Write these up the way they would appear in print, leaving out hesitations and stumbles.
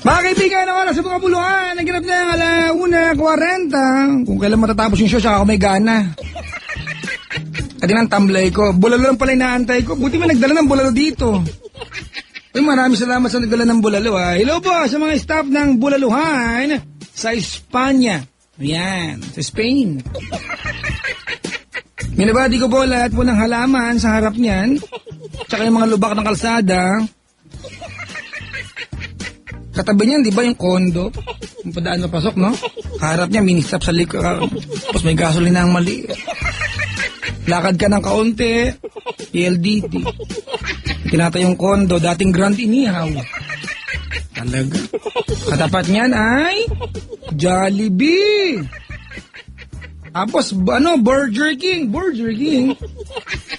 Mga kaibigan, ang oras sa mga buluhan, naginap na yung 1:40. Kung kailan matatapos yung show, saka ako may gana. At yun ang tamblay ko. Bulalo lang pala inaantay ko. Buti may nagdala ng bulalo dito. Uy, maraming salamat sa nagdala ng bulalo. Hello po sa mga staff ng bulaluhan sa Espanya. Ayan, sa Spain. Minabati ko po lahat po ng halaman sa harap niyan. Tsaka yung mga lubak ng kalsada. Katabi niyan, di ba yung kondo? Yung padaan na pasok, no? Harap niya, mini-stop sa likod. Tapos may gasolina ang mali. Lakad ka ng kaunti. PLDT. Tinatay yung kondo, dating Grand Inihaw. Talaga. Katapat niyan ay Jollibee. Tapos, Burger King. Burger King.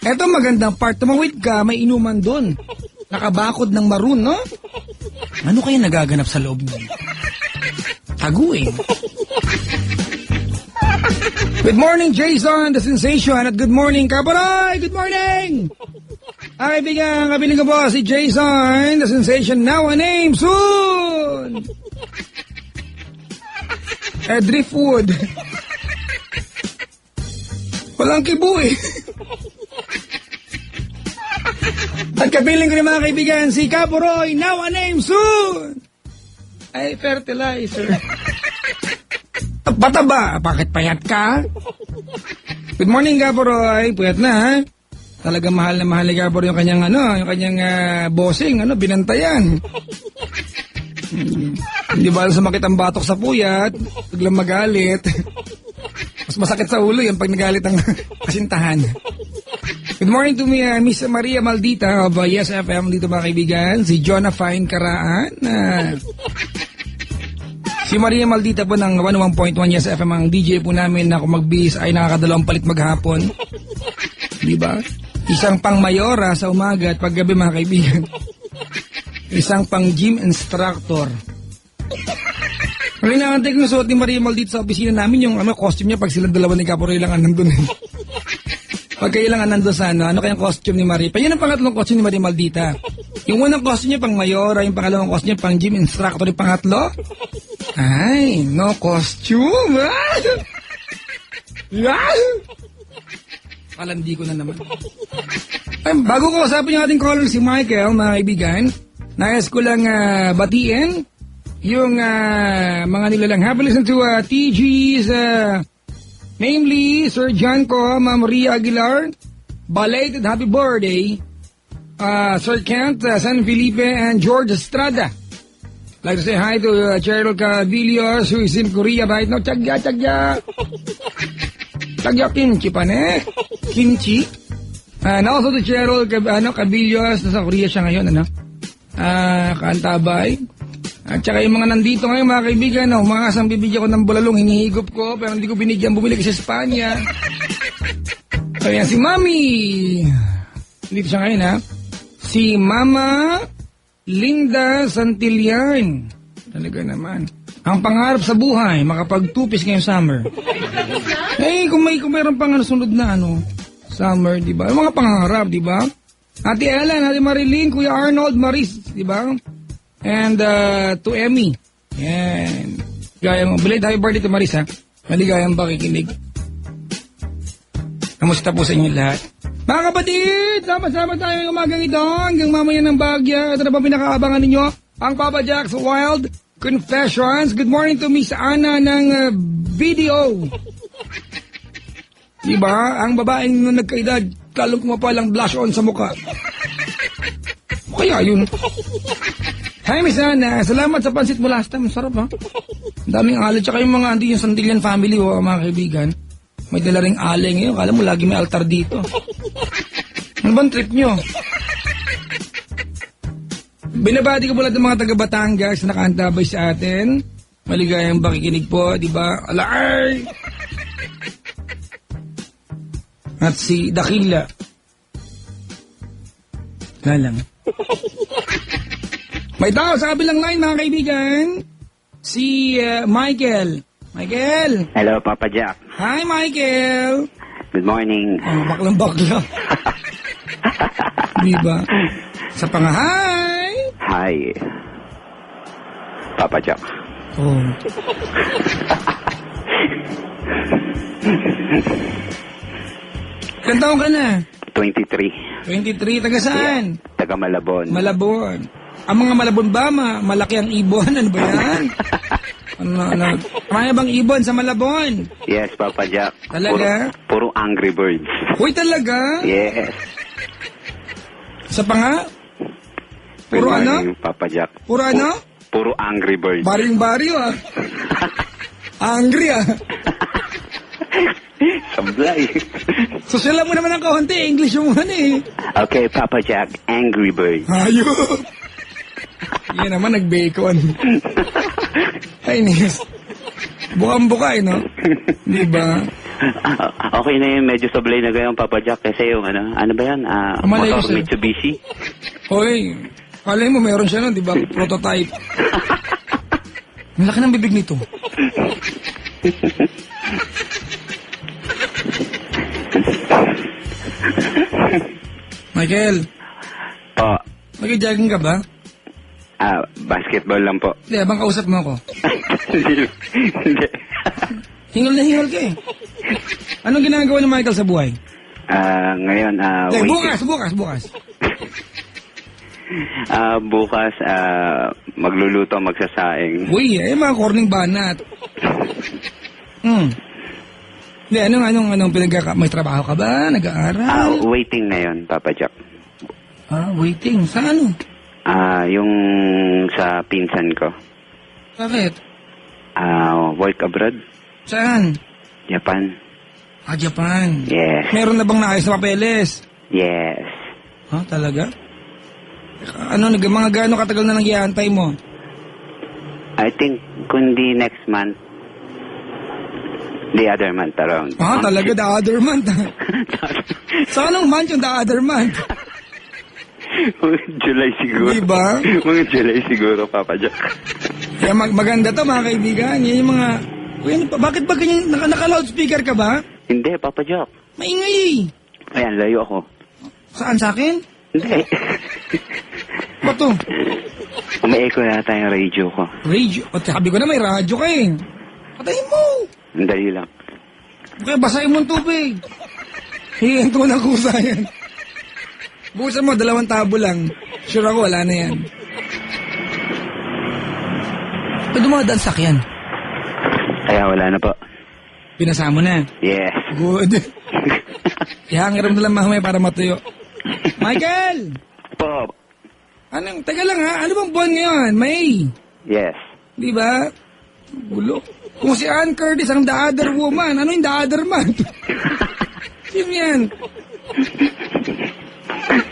Eto magandang part. Tumawid ka, may inuman doon. Nakabakod ng maroon, no? Ano kaya nagaganap sa loob niyo? Taguin. Good morning, Jason, the sensation. At good morning, Kaparay! Good morning! Ay, kaibigan, kabiling ko po si Jason, the sensation. Now a name soon! Driftwood. Walang kibu eh. At kapiling ko rin mga kaibigan, si Kaporoy, now a name soon! Ay, fertilizer. Pataba, bakit payat ka? Good morning, Kaporoy. Puyat na, ha? Talaga mahal na mahal ni Kaporoy yung kanyang, bossing, binantayan. Hindi ba sumakit ang batok sa puyat, biglang magalit. Mas masakit sa ulo yan pag nagalit ang kasintahan. Good morning to me, Miss Maria Maldita of Yes FM dito mga kaibigan. Si Jonah Fine Karaan. Si Maria Maldita po ng 101.1 Yes FM ang DJ po namin na kung magbihis ay nakakadalawang palit maghapon. Diba? Isang pang mayora sa umaga at paggabi mga kaibigan. Isang pang gym instructor. Kaya nakantay ko suot ni Maria Maldita sa opisina namin yung costume niya pag silang dalawa ni Kaporoy lang nandun. Pag kailangan nandun sa ano kayang costume ni Maria? Yan ang pangatlong costume ni Maria Maldita. Yung unang costume niya pang mayora, yung pangalawang costume niya pang gym instructor, yung pangatlo? Ay, no costume! Palandi ko na naman. Ay, bago ko usapin yung ating caller si Michael, mga kaibigan, nais ko lang batiin yung mga nilalang. Happy listen to TG's... namely, Sir John Co, Ma'am Maria Aguilar, belated happy birthday, Sir Kent, San Felipe, and George Estrada. Like to say hi to Cheryl Cavillos, who is in Korea right now. Tagya. Tagya kimchi pa ne? Kimchi. And also to Cheryl Cavillos, nasa Korea siya ngayon, Kaantabay. At saka yung mga nandito ngayon, mga kaibigan, umakasang bibigyan ko ng bulalong, hinihigop ko, pero hindi ko binigyan, bumili kasi sa Espanya. Kaya si Mami, dito siya ngayon, si Mama Linda Santillan. Talaga naman. Ang pangarap sa buhay, makapagtupis ngayong summer. Kung mayroon pang sunod na summer, di ba? Yung mga pangarap, di ba? Ate Ellen, Ate Marilyn, Kuya Arnold, Maris, di ba? And to Emmy. Yan. Belated happy birthday to Marisa. Maligayang pakikinig. Kamusta po sa inyo lahat? Mga kapatid, sama-sama tayo ng umagang ito hanggang mamaya ng Bagya. Ito na ba pinakaabangan ninyo? Ang Papa Jack's Wild Confessions. Good morning to Miss Ana ng video. Diba? Ang babaeng nung nagkaedad, kalong kumapalang blush on sa mukha. Kaya yun. Hi, Miss Ana. Salamat sa pansit mo last time. Sarap, ha? Daming alay. Tsaka yung mga yung Santillan family, mga kaibigan. May dala ring alay ngayon. Kala mo, lagi may altar dito. Ano bang trip nyo? Binabati ko pala ng mga taga Batangas na nakaantabay sa atin. Maligayang pakikinig po, di ba? Alay! At si Dakila. Lang. May tao sa kabilang line, mga kaibigan. Si Michael. Michael. Hello, Papa Jack. Hi, Michael. Good morning. Baklang-bakla. Diba? Sa pangahay. Hi. Papa Jack. Oh. Ilan taon ka na? 23. 23. Taga saan? Taga Malabon. Malabon. Ang mga Malabon ba, malaki ang ibon? Ano ba yan? ano? Marami bang ibon sa Malabon? Yes, Papa Jack. Talaga? Puro Angry Birds. Uy, talaga? Yes. Sa pa nga? Puro Good ano? morning, Papa Jack. Puro ano? Puro Angry Birds. Baring-baryo ah. Angry ah. Sablay. Susulan mo naman ng kaunti. English yung muna eh. Okay, Papa Jack. Angry Birds. Hayop. Yan naman, nag-bacon. Ay, nis. Bukang-buka eh, no? Di ba? Okay na yun. Medyo sablay na gayon, Papa Jack. Kasi yung ano ba yan? Malay ko Motor sa'yo. Mitsubishi. Hoy, kalay mo meron siya nun, di ba? Prototype. Ang laki ng bibig nito. Michael, Po. mag-jogging ka ba? Basketball lang po. Hindi, abang kausap mo ako. Hindi. Hingal na hingal ka eh. Anong ginagawa ni Michael sa buhay? Ngayon, Hindi, waiting. bukas. Bukas, magluluto, magsasaing. Uy, mga corning banat. Hindi, anong may trabaho ka ba? Nag-aaral? Waiting na yun, Papa Jack. Waiting. Sa ano? Yung sa pinsan ko. Bakit? Work abroad, Saan? Japan. Japan. Yes. Meron na bang naayos na papeles? Yes. Talaga? Mga gaano katagal na nangyayantay mo? I think, kundi next month, the other month around. Talaga, the other month. Sa anong month yung the other month? July siguro. Diba? Mga July siguro, Papa Jack. Kaya maganda to mga kaibigan. Yan yung mga... Uy, bakit ba ganyan? Naka-loudspeaker ka ba? Hindi, Papa Jack. Maingay eh. Ayan, layo ako. Saan sa akin? Hindi. Bato? Umi-echo yata yung radio ko. Radio? Sabi ko na may radyo ka eh. Patayin mo. Dali lang. Okay, basahin mo ang tubig. Hihinto ng kusa yan. Bukasan mo, 2 tabo lang. Sure ako, wala na yan. Ito dumadaan sakyan. Kaya wala na po. Pinasa mo na. Yes. Good. Ihangiram na lang mamaya para matuyo. Michael! Po. Teka lang ha, ano bang buwan ngayon? May. Yes. Di ba? Gulo. Kung si Ann Curtis ang the other woman, ano yung the other man? Sino yan?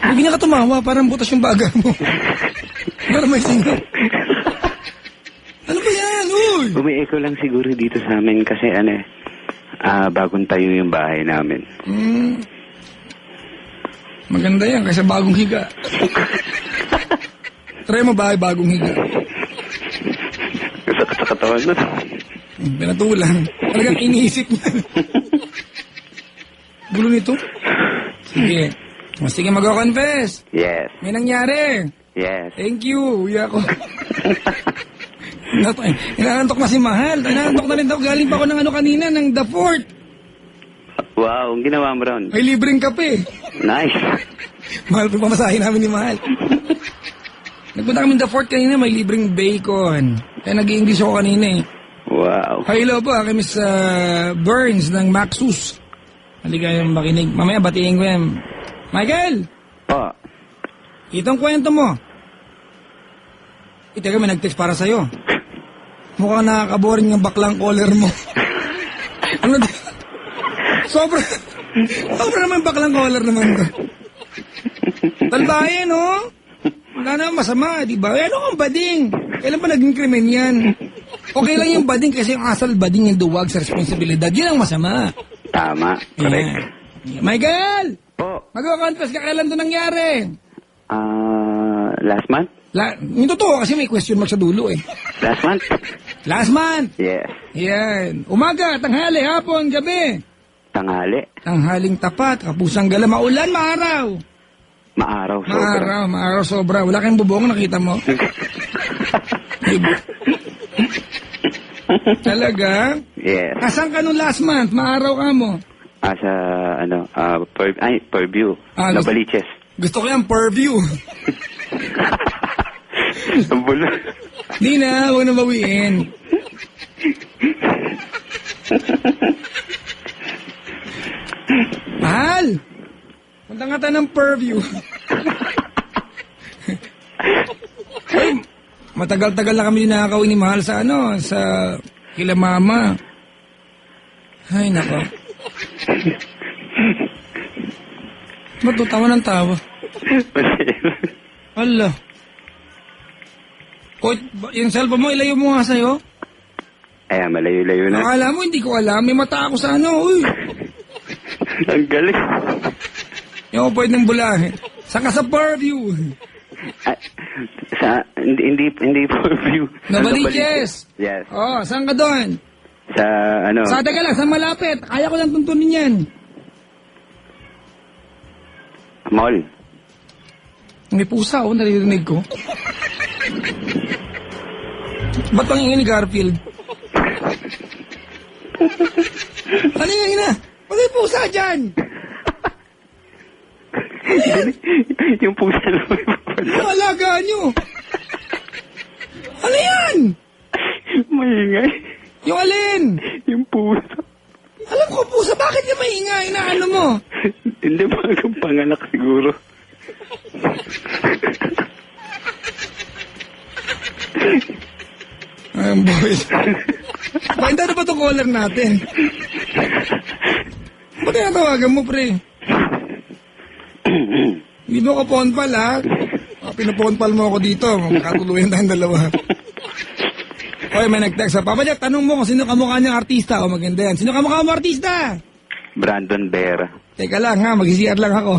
Hindi na ka tumawa, parang butas yung baga mo. Parang may singa. Ano ba yan? Uy! Umi-echo lang siguro dito sa amin kasi bagong tayo yung bahay namin. Maganda yan, kaysa bagong higa. Try mo ba bagong higa? Sakit sa katawan na. Pinatulan. Talagang iniisip niya. Gulo nito. Sige. Sige, mag-confess. Yes. May nangyari. Yes. Thank you. Uya ako. Inaantok na si Mahal. Inaantok na rin daw. Galing pa ako ng kanina, ng The Fort. Wow, ang ginawa mo ron. May libreng kape. Nice. Mahal pa pamasahin namin ni Mahal. Nagpunta kami The Fort kanina, may libreng bacon. Kaya nag-i-English ako kanina eh. Wow. Hello po, kay Miss Burns ng Maxus. Halika yung makinig. Mamaya batiin ko yan. Michael! Po. Itong kwento mo. Teka, may nag-text para sa'yo. Mukhang nakakaboring yung baklang collar mo. Ano di? Sobra naman baklang collar naman ko. Talbayan, no? Wala naman masama, di ba? Ano kang bading? Kailan pa naging krimen yan? Okay lang yung bading kasi yung asal bading yung duwag sa responsibilidad. Yun ang masama. Tama. Correct. Yeah. Michael! Po. Mag-confess ka, kailan ito nangyari? Last month? Yung totoo kasi may question mark sa dulo eh. Last month? Last month! Yes. Yan. Umaga, tanghali, hapon, gabi. Tanghali. Tanghaling tapat, kapusang gala, maulan, maaraw. Maaraw sobra. Maaraw sobra. Wala kayong bubong, nakita mo? Diba? Talaga? Yes. Asan ka nung last month? Maaraw ka mo. Sa, Purview. Ah, Nabaliches. Gusto ko yan, purview. Ang bulo. Di na, huwag na bawiin. Mahal! Punta nga tayo ng purview. Ay, matagal-tagal na kami nakakawin ni Mahal sa sa kila mama. Ay, nako. Ba't to tawa ng tawa? Ala. O, yung cellphone mo, ilayo mo nga sa'yo. Ayan, malayo-layo na. Akala mo, hindi ko alam. May mata ako sa Uy. Ang galing. Yung pwede ng bulahin. Saka sa purview. Hindi Purview. Nabaliches. Yes. Oh, saan ka doon? Sa, Sa taga lang, sa malapit. Kaya ko lang tuntunin yan. mall. May pusa, naririnig ko. Ba't pang ingin ni Garfield? Ano yung ina? Ba't may pusa dyan? Yung pusa naman. Yung alaga nyo. Ano yan? Maingay. Yung alin? Yung pusa. Alam ko, pusa, bakit niya maingay na ano mo? Hindi bagang panganak siguro. Ayun, boys. Pahinda na ba itong caller natin? Ba't tinatawagan mo, pre? Hindi mo ko phone-pal, ha? Pinaphone-pal mo ako dito. Makatuluyan tayong dalawa. Oy, may nag-text. Papa Jack, tanong mo kung sino kamukha niyang artista. O, maganda yan. Sino kamukha mo artista? Brandon Vera. Teka lang, ha? Mag-CR lang ako.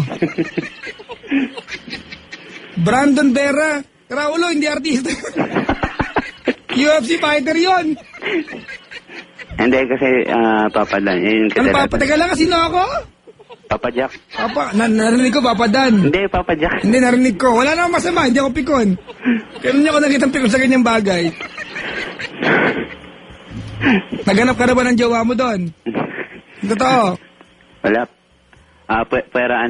Brandon Vera. Raulo, hindi artista. UFC fighter yon. Hindi kasi Papa Dan. Ano, Papa? Teka lang, sino ako? Papa Jack. Papa, narinig ko, Papa Dan. Hindi, Papa Jack. Hindi, narinig ko. Wala namang masama, hindi ako pikon. Kaya niyo ako nakitang pikon sa ganyang bagay. Naghanap ka na ba ng jowa mo doon? Totoo. Wala. Pera.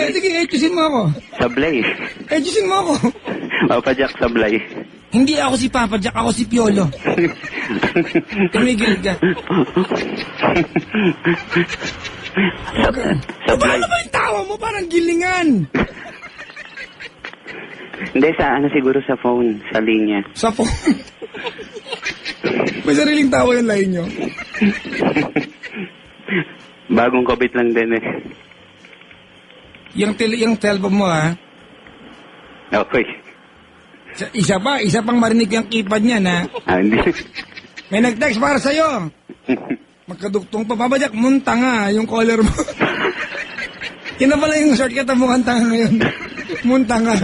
Sige, echusin mo ako. Sablay. Echusin mo ako. Papa Jack Sablay. Hindi ako si Papa Jack, ako si Piolo. Tumigil ka. Sablay. Paano ba yung tawa mo? Parang gilingan. Hindi, siguro sa phone, sa linya. Sa phone. May sariling tawa yung line nyo. Bagong kabit lang din eh. Yung telephone mo, ha? Okay. Isa pang marinig ko yung keypad niya, na. Hindi. May nag-text para sa'yo. Magkaduktong pa. Papa Jack, muntanga yung collar mo. Yun na pala yung shortcut ang mukhang tanga ngayon. Muntanga.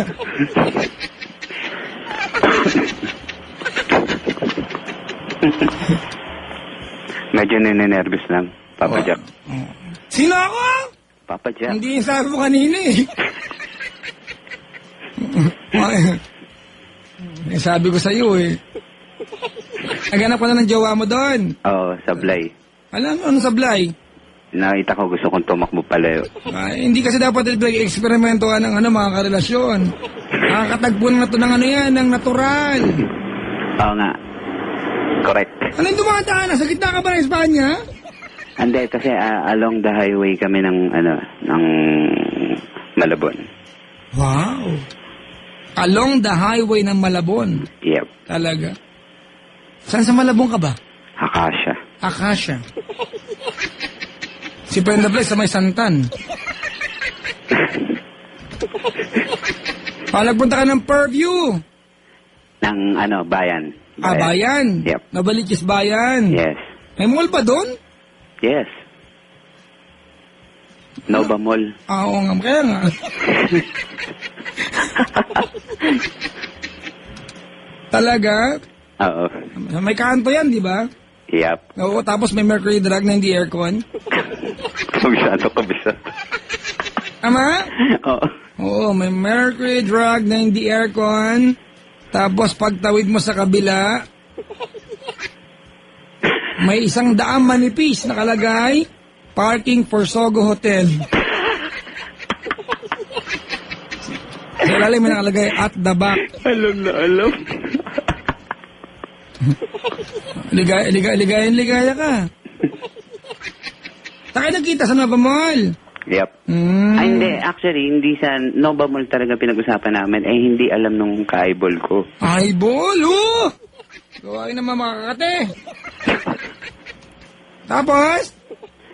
Medyo ninenervous lang, Papa Jack. Sino ako? Papa Jack. Hindi yung sabi mo kanina eh. Yung sabi ko sa'yo eh. Naghanap ka na ng jowa mo doon. Oo, sablay. Alam mo, ano sablay? Nakita ko gusto kong tumakbo palayo. Hindi kasi dapat eksperimentohan ng mga karelasyon. Nakakatagpo na ito ng ng natural. Oo nga. Correct. Ano yung dumadaan? Sa gitna ka ba ng Espanya? Hindi, kasi along the highway kami ng Malabon. Wow. Along the highway ng Malabon. Yep. Talaga. Saan sa Malabon ka ba? Akasha. Akasha. Si Brenda Blaise sa may Santan. Nagpunta ka ng Purview. Ng bayan. Bayan? Yep. Nabaliches bayan? Yes. May mall ba doon? Yes. Nova Mall. Oo nga, kaya nga. Talaga? Oo. May kanto yan, di ba? Yep. Oo, tapos may mercury drug na hindi aircon. Kabisado. Tama? Oo. Oo, may mercury drug na hindi aircon. Tapos pagtawid mo sa kabila, may isang daang manipis nakalagay, parking for Sogo Hotel. Sa ilalim may nakalagay, at the back. Alam na alam. Ligaya ka. Takay nagkita sa Nova Mall. Yep. Ay, hindi. Actually, hindi sa Nova Mall talaga pinag-usapan namin. Eh, hindi alam nung ka-eyeball ko. Eyeball, oh! Gawain naman makakate. Tapos,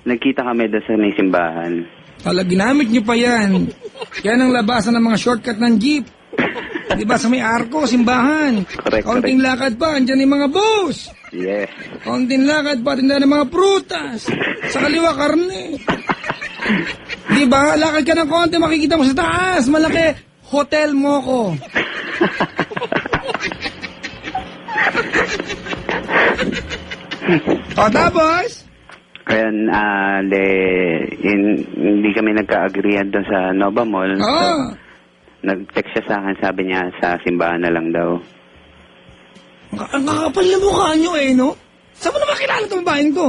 Nagkita kami doon sa may simbahan. ginamit niyo pa yan. Yan ang labasan ng mga shortcut ng jeep. Di ba sa may arko, simbahan. Correct, Kaunting lakad pa, andyan yung mga boss. Yes. Kaunting lakad pa, tinda ng mga prutas. Sa kaliwa, karne. Di ba? Lakad ka ng konti, makikita mo sa taas. Malaki, Hotel Moco. O tapos, Kaya, hindi kami nagka-agreean doon sa Nova Mall. oh, Nag-text siya sa akin, sabi niya, sa simbahan na lang daw. ang kakapal na mukha nyo eh, no? Saan mo naman kilala itong babaeng to?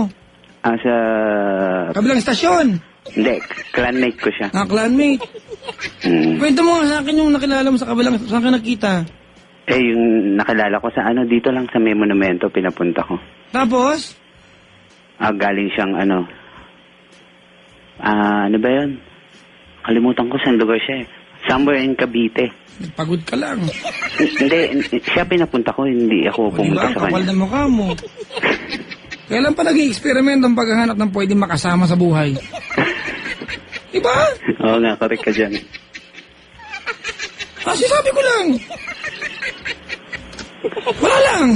Sa... Kabilang estasyon. Hindi, clanmate ko siya. Clanmate. Kwento mo nga sa akin yung nakilala mo sa kabilang, saan ka nakita? Eh, yung nakilala ko sa dito lang sa may monumento, pinapunta ko. Tapos? Galing siyang ano ba yun? Kalimutan ko saan lugar siya eh. Somewhere in Cavite. Pagod ka lang. Hindi, siya pinapunta ko, hindi ako pumunta sa Kapal kanya. na mukha mo. Kailan pa nag-i-experiment ang paghahanap ng pwedeng makasama sa buhay? Diba? Oo nga, correct ka dyan. Kasi sabi ko lang. Wala lang.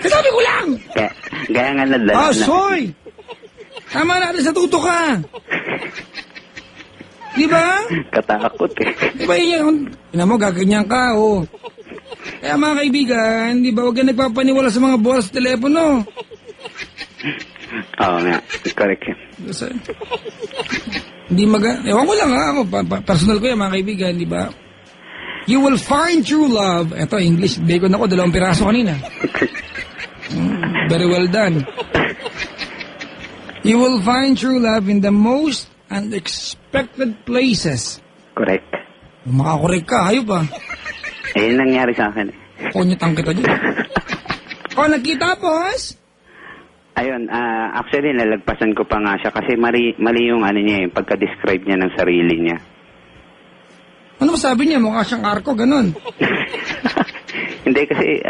Sabi ko lang. Gaya nga nadala na. Soy! Tama natin sa tuto ka. Di ba? Katakot eh. Di ba yun? Ina mo, gaganyan ka, oh. Kaya mga kaibigan, di ba, huwag ka nagpapaniwala sa mga boss sa telepono. Oo nga, correct yan. Kasi, hindi ewan ko lang ha, ako, personal ko yan mga kaibigan, di ba? You will find true love. Eto, English, bacon ako, 2 piraso kanina. Very well done. You will find true love in the most unexpected places. Correct. Makakorek ka, hayop pa. Eh, yun nangyari sa akin. Konyutang kita dyan. O, nagkita, boss? Ayun, actually, nalagpasan ko pa nga siya kasi mali yung niya, yung pagka-describe niya ng sarili niya. Ano sabi niya? Mukha siyang arko, ganun. Hindi kasi,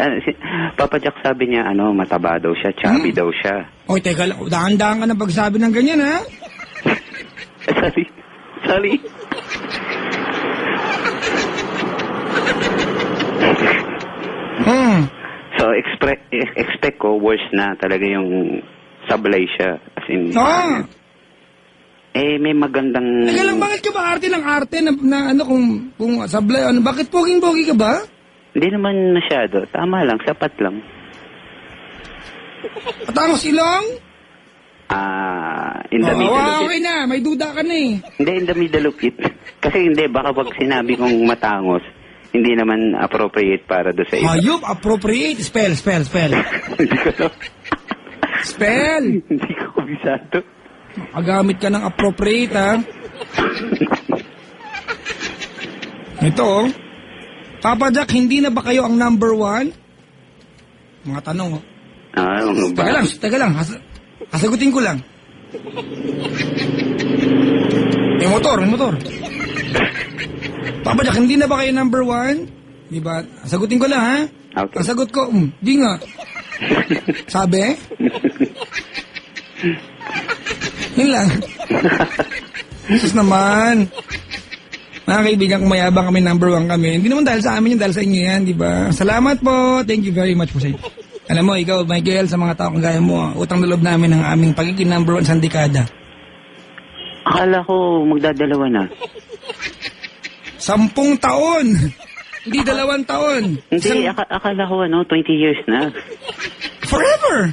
Papa Jack sabi niya, mataba daw siya, chubby daw siya. Oy, teka lang, dahan-dahan ka ng pagsabi ng ganyan, ha? Sorry. So, expect ko, worse na talaga yung sablay siya. As in, may magandang... Teka lang, bakit ka ba arte ng arte na kung sablay, bakit poging-pogi ka ba? Hindi naman masyado. Tama lang, sapat lang. Patangos ilong? In the middle of Okay it. na, may duda ka na eh. Hindi, in the middle of it. Kasi hindi, baka pag sinabi kong matangos, hindi naman appropriate para do sa iba. Hayop, appropriate. Spell. Hindi ko alam. Spell. Hindi ko kubisado. Magamit ka ng appropriate, ha? Ito, oh. Papa Jack, hindi na ba kayo ang number 1? Mga tanong, oh. Teka lang. Hasagutin ko lang. May motor. Papa Jack, hindi na ba kayo number 1? Di ba? Sagutin ko lang, ha? Okay. Ang sagot ko, di nga. Sabi? Yun lang. Jesus naman. Mga kaibigan, kung mayabang kami, number 1 kami. Hindi naman dahil sa amin yun, dahil sa inyo yan, di ba? Salamat po. Thank you very much po sa inyo. Alam mo, ikaw, Michael, sa mga tao kagaya mo, utang na loob namin ang aming pagiging number 1 sa dekada. Akala ko magdadalawa na. 10 taon! Hindi 2 taon. Hindi, akala ko 20 years na. Forever!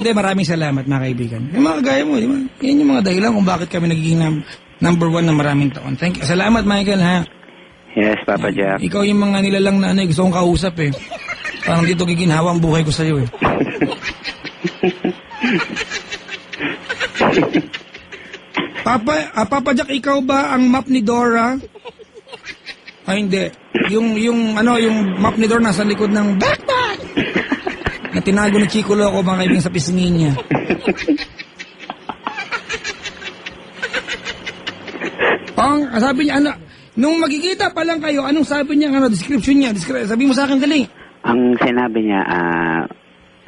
Hindi, maraming salamat mga kaibigan. Yung mga kagaya mo, di ba? Yan yung mga dahilan kung bakit kami nagiging number 1 na maraming taon. Thank you. Salamat, Michael, ha? Yes, Papa Jack. Ikaw yung mga nilalang na ano, gusto kong kausap eh. Parang dito giginhawa ang buhay ko sa'yo eh. Papa Jack, ikaw ba ang map ni Dora? Ay, hindi. Yung map ni Dora nasa likod ng backpack! Na tinago ni Chico Loco, mga kaibigan, sa pisngin niya. Sabi niya, ano, nung magkikita pa lang kayo, anong sabi niya, ano, description niya? Sabi mo sa akin, dali. Ang sinabi niya,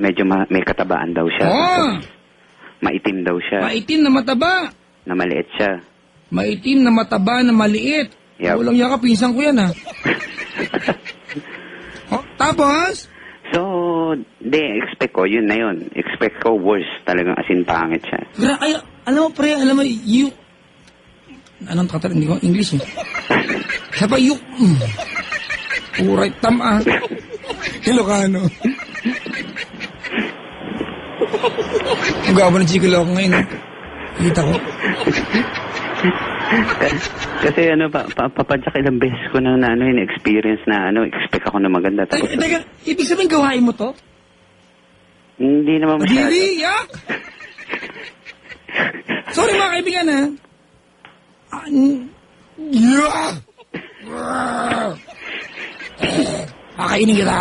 medyo may katabaan daw siya. Oh! Tapos, maitim daw siya. Maitim na mataba. Na maliit siya. Maitim na mataba na maliit. Yep. Walang yaka, pinsan ko yan ha. Tapos? So, expect ko, yun na yun. Expect ko worse. Talagang asin pangit siya. Ay, alam mo pre, anong kata, hindi ko English eh. Saba uray tama. Ilocano. Ang gabo ng Chico Loco ngayon eh. Kita ko. Kasi Papa Jack, ilang beses ko na experience na expect ako na maganda. Tapos, Teka, ibig sabihin gawain mo to? hindi naman masyado. Really? Yak? Sorry mga kaibigan ha. Yeah! Kakainin kita.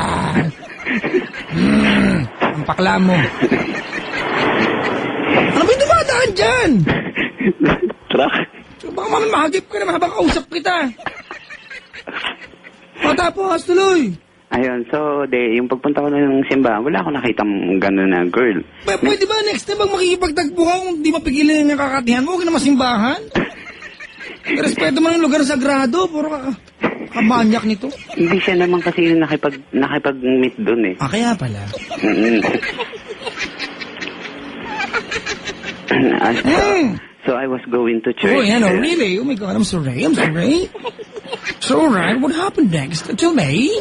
Ang pakla mo. Ano ba yung dumadaan dyan? Truck. Baka mamahagip ka naman habang kausap kita. Tapos, tuloy. Ayun, so, yung pagpunta ko ng simbahan, wala akong nakitang gano'n na girl. Pwede ba next time pag makikipagtagpo ka kung di mapigilan yung kakatihan mo, huwag na masimbahan? Respeto mo ng lugar sagrado, puro kamanyak nito. Hindi siya naman kasi yung nakipag-meet doon eh. Kaya pala. So, I was going to church. Oh, really? Oh my God, I'm sorry. So, right, what happened next? Tell me.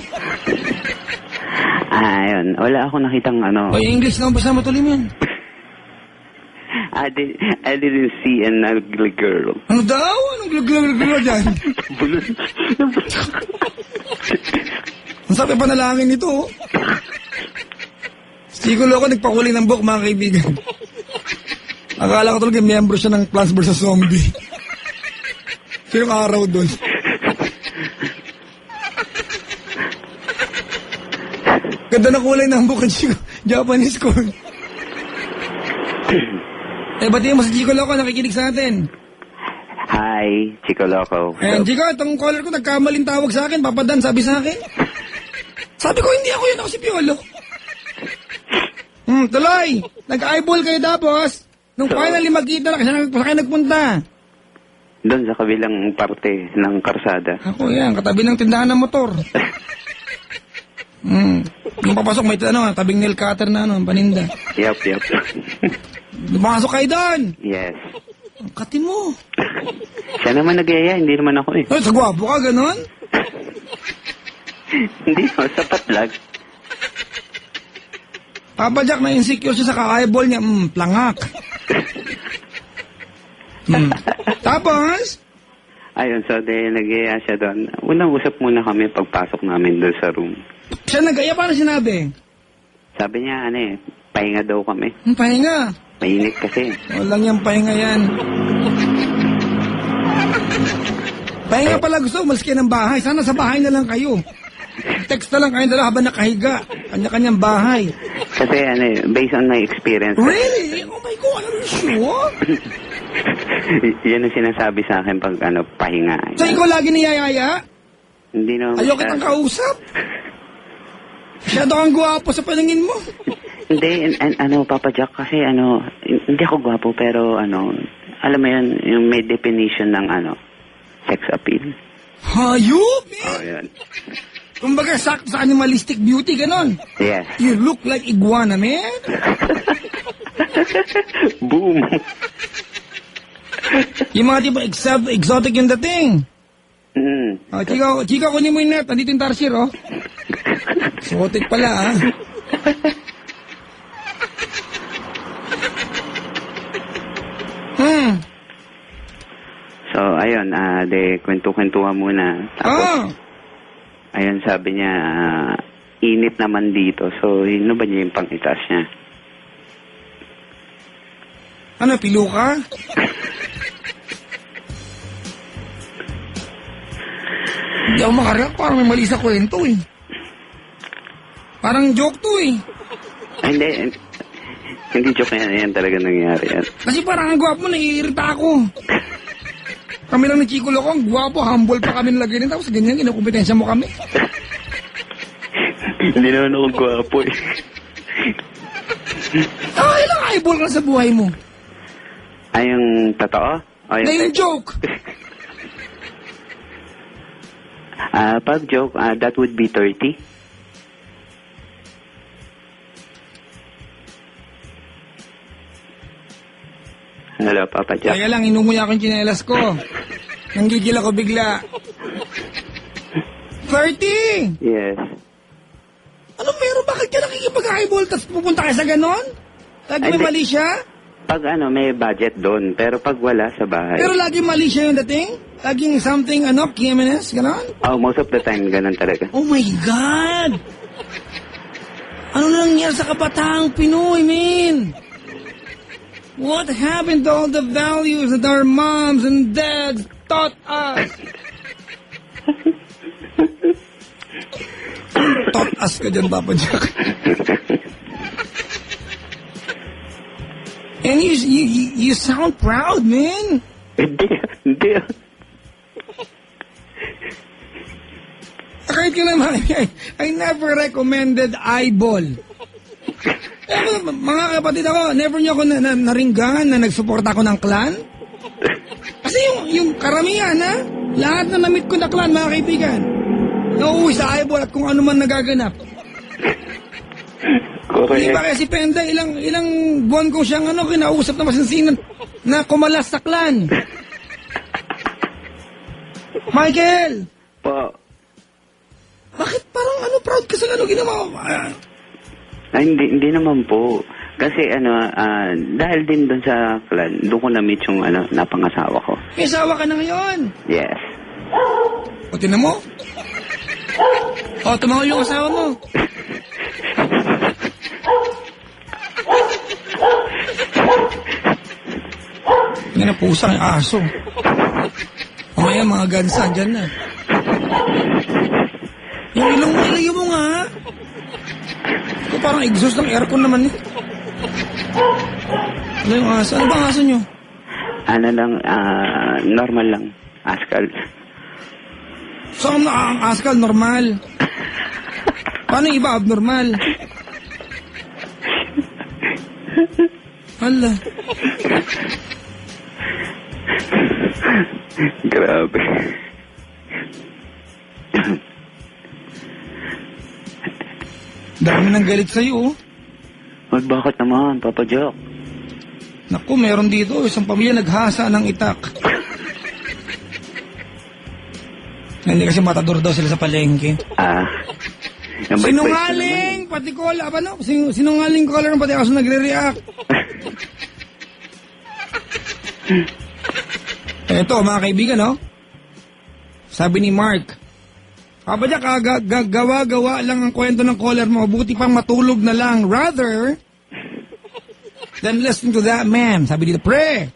Ayun, wala akong nakitang Oh, English na basta matuloy mo yan. I didn't see an ugly girl. Ano daw? Anong glug-glug dyan? Ang sabi panalangin nito. Chico Loco nagpakulay ng book, mga kaibigan. Akala ko talaga miyembro siya ng Plants vs. Zombie. Sinong araw doon? Ganda na kulay ng book ng Chico. Japanese ko. Batiin mo si Chico Loco, nakikinig sa atin. Hi, Chico Loco. And Chico, itong caller ko nagkamaling tawag sa akin, Papa Dan, sabi sa akin. Sabi ko, hindi ako yun, ako si Piolo. Tuloy, nag-eyeball kayo tapos. Nung finally magkita na, kasi kayo nagpunta. Doon sa kabilang parte ng karsada. Ako yan, katabi ng tindahan ng motor. Nung papasok, may tabing nail cutter na paninda. Yep. Lumasok kayo doon. Yes. Ang katin mo. Siya naman nagyaya, hindi naman ako eh. Sa gwapo ka, ganon? Hindi no, sapat lang. Papa Jack, na-insecure siya sa ka-eyeball niya. Plangak. Tapos? Ayun, so nagyaya siya doon. Unang usap muna kami pagpasok namin doon sa room. Siya nagaya, paano sinabi? Sabi niya, pahinga daw kami. Pahinga? Mainit kasi. Walang yung pahinga yan. Pahinga pala gusto, umalis kayo ng bahay. Sana sa bahay na lang kayo. Text na lang kayo dala habang nakahiga. Kanya-kanyang bahay. Kasi based on my experience. Really? Oh my God, are you sure? Yan ang sinasabi sa akin pag pahinga. So ikaw lagi niyayaya? Hindi naman. Ayaw kitang kausap? Masyado kang gwapo sa paningin mo. Hindi, Papa Jack, kasi hindi ako gwapo, pero alam mo yun, yung may definition ng sex appeal. Hayop, eh? Oh, yan. Kumbaga, sakto sa animalistic beauty, ganon. Yes. You look like iguana, man. Boom. Yung mga tipo exotic yung dating. Chika, kunin mo yung net. Andito yung tarsier, oh. Exotic pala, ah. So, ayun. ayun, kwento-kwentuhan muna. Tapos, ayun, sabi niya, init naman dito. So, yun ba niya yung pang-itas niya? Ano, pilo ka? Hindi ako makareact, parang may mali sa kwento eh. Parang joke to eh. Ay, hindi joke yan. Yan talaga nangyari yan. Kasi parang ang gwapo, naiirita ako. Kami lang ni Chico Loco, ang gwapo, humble pa kami nilagay din. Tapos ganyan, kinukumpetensya mo kami. Hindi naman ako gwapo eh. Ilang eyeball ka na sa buhay mo? Ay, yung totoo? O, Na yung joke. Pag joke, that would be 30. Hello, Papa Jack. Kaya lang, inunguya ko yung tsinelas ko. Nanggigil ako bigla. 30! Yes. Ano meron? Bakit ka nakikipag-eyeball tapos pupunta ka sa ganon? Lagi may Hindi. mali siya? Pag may budget doon. Pero pag wala sa bahay. Pero lagi mali siya yung dating? Laging something, KMNS, ganon? Oh, most of the time, ganun talaga. Oh my God! Ano nangyari sa kabataang Pinoy, man? What happened to all the values that our moms and dads taught us? Taught us ka dyan, Papa Jack. And you sound proud, man. Hindi. Kahit ka naman, I never recommended eyeball. Mga kapatid ako, never niyo ako naringgan na nagsuporta ako ng clan. Kasi yung karamihan, lahat na namit ko na clan, mga kaibigan, nauuwi sa eyeball at kung ano man nagaganap. Di ba kaya si Penda, ilang buwan ko siyang kinausap na masinsinan na kumalas sa clan. Michael! Po. Bakit parang proud ka sa ginawa mo? Ay, hindi naman po. Kasi dahil din doon sa clan, doon ko na-meet yung napangasawa ko. May asawa ka na ngayon. Yes. O, tinan mo. O, tumangal yung asawa mo. Yan na pusang aso. Mamaya mga gansa, dyan na. Yung ilong mo, ilayo mo nga. Ito parang exhaust ng aircon naman eh. Ano yung aso? Ano ba ang aso nyo? Normal lang. Askal. So, ang askal, normal. Paano yung iba, abnormal? Hala. Grabe. Dami ng galit sa'yo, oh. Bakit naman, Papa Jack? Naku, meron dito, isang pamilya naghasa ng itak. Hindi kasi matador daw sila sa palengke. Sinungaling! Pati kola, sinungaling kola ng pati ako nagre-react. Eto, mga kaibigan, no? Sabi ni Mark, Papa Jack, gawa-gawa lang ang kwento ng caller mo. Buti pang matulog na lang. Rather than listen to that man. Sabi dito, pre,